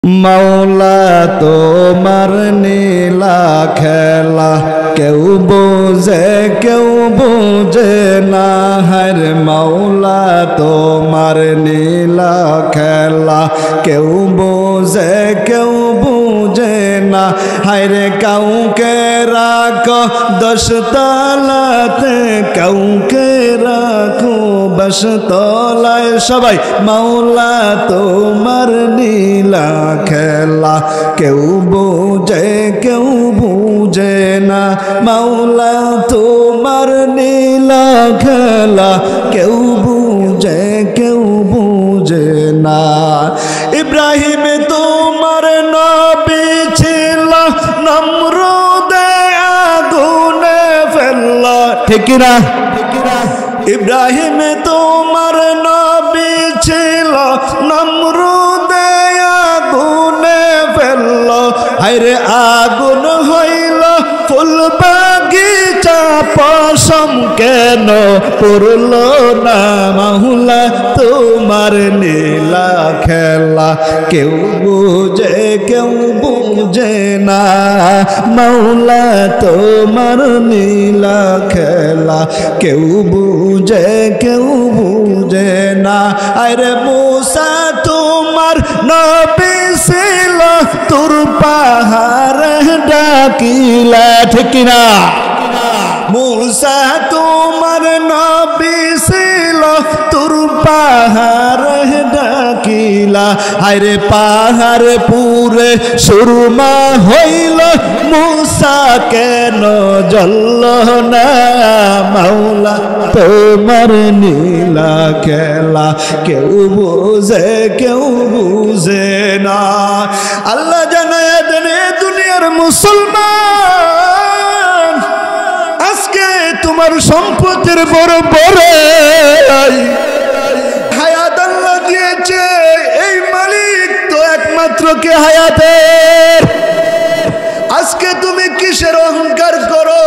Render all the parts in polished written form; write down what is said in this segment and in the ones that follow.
मौला तोमार नीला खेला क्यों बोझे ना हर मौला तोमार नीला खेला क्यों बोझे ना हर काऊ के राखो दश तलाते काऊ के राखो बस तलाय सबाई मौला तोमार नीला खेला क्यों बोझे ना मौला तोमार नीला खेला क्यों बोझे ना इब्राहिम तोमार नबी छिला नमरूदे आगुने फेल्ला ठीक ना इब्राहिम तोमार नबी छिला नमरूदे हायरे आगुन हईल फुल बागीचा पशम केन पुरल ना मौला तोमार नीला खेला क्यों बोझे ना मौला तोमार नीला खेला क्यों बोझे ना अरे मूसा तोमार नबी तुर पहाड़ डाकिला ठीक ना मूसा तोमार नबी सिलो तुर पहाड़ डाकिला हायरे पहाड़ पूरे सुरमा हईल मूसा केन जल ना मौला तोमार नीला खेला क्यों बोझे ना अल्लाह জানায় দেন দুনিয়ার মুসলমান আজকে তোমার সম্পদের বড় বড় হায়াত আল্লাহ দিয়েছে এই মালিক তো একমাত্র কে হায়াতের আজকে তুমি কিসের অহংকার করো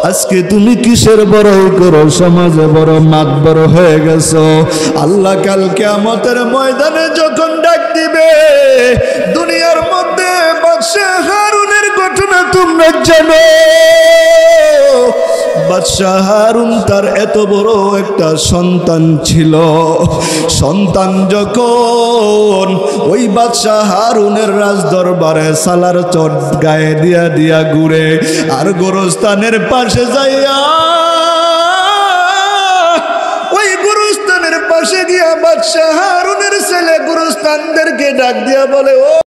আজকে তুমি কিসের বড় করো সমাজে বড় মাতবর হয়ে গেছো আল্লাহ কাল কিয়ামতের ময়দানে যখন ডাক দিবে দুনিয়ার মধ্যে বাদশা হারুনের ঘটনা তোমরা জানো বাদশা হারুন তার এত বড় একটা সন্তান ছিল সন্তান যখন ওই বাদশা হারুনের রাজ দরবারে সালার চট গায়ে দিয়া ঘুরে আর গোরস্থানের পাশে যাইয়া ওই গোরস্থানের পাশে গিয়া বাদশা হারুনের ছেলে গোরস্থানদেরকে ডাক দিয়া বলে ও